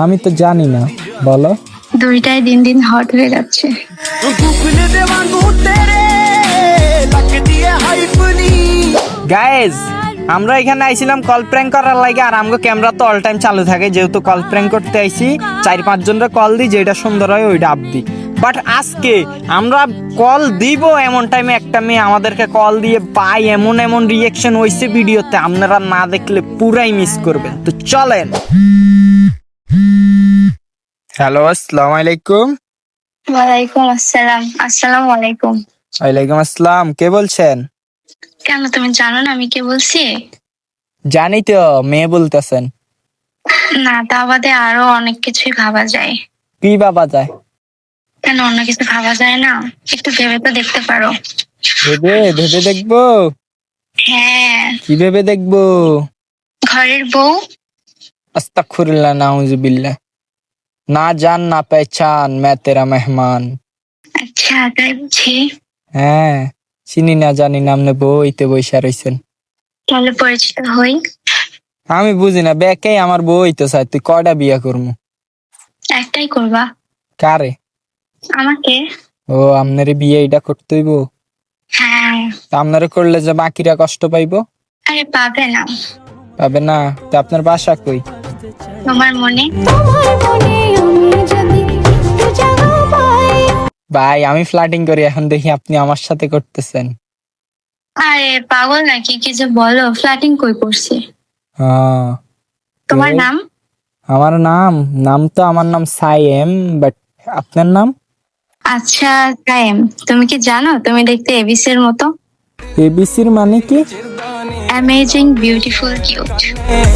আমি তো জানি না, বলো। দুইটাই দিন দিন হট হয়ে যাচ্ছে। গাইজ, আমরা এখানে আইছিলাম কল প্র্যাঙ্ক করার লাগে, আর আমগো ক্যামেরা তো অল টাইম চালু থাকে, যেহেতু কল প্র্যাঙ্ক করতে আইছি 4-5 জনের কল দিই, যেটা সুন্দর হয় ওইটা আপ দিই। বাট আজকে আমরা কল দিব এমন টাইমে একটা মেয়ে আমাদেরকে কল দিয়ে পাই, এমন এমন রিয়েকশন হইছে ভিডিওতে, আপনারা না দেখলে পুরাই মিস করবেন। তো চলেন। হ্যালো, আসসালামু আলাইকুম। ওয়ালাইকুম আসসালাম। আসসালামু আলাইকুম। ওয়ালাইকুম আসসালাম, কে বলছেন? কেন, তুমি জানো না আমি কে বলছি? জানি তো, মেয়ে বলতেছেন। না, তা বাদে আরো অনেক কিছুই ভাবা যায়। কি বাবা যায়? কেন, অন্য কিছু ভাবা যায় না? একটু ভেবে তো দেখতে পারো। ভেবে ভেবে দেখবো? হ্যাঁ, কি ভেবে দেখবো? ঘরের বউ। আস্তাগফিরুল্লাহ, নাউজুবিল্লাহ। না জান না পেহচান, मैं तेरा मेहमान। আচ্ছা, তাই বুঝি। হ্যাঁ, চিনি না জানি না, আপনি বইতে বইসা রইছেন। তাহলে পরিচিত হই। আমি বুঝি না, বেকেই আমার বই তো চাই, তুই কয়টা বিয়া করমু? একটাই করবা? কারে? আমাকে। ও, আপনারে বিয়ে এটা করতে হইব? হ্যাঁ। তা আপনারে করলে যে বাকিরা কষ্ট পাইবো? আরে পাবে না। পাবে না? তা আপনার বাসা কই? তোমার মনে। ভাই, আমি ফ্লার্টিং করি, এখন দেখি আপনি আমার সাথে করতেছেন। আরে পাগল নাকি, কি যে বলো, ফ্ল্যাটিং কই করছি? হ্যাঁ। তোমার নাম? আমার নাম? নাম তো আমার নাম সাইম, বাট আপনার নাম? আচ্ছা টাইম। তুমি কি জানো তুমি দেখতে এবিসি এর মতো? এবিসির মানে কি? Amazing beautiful cute.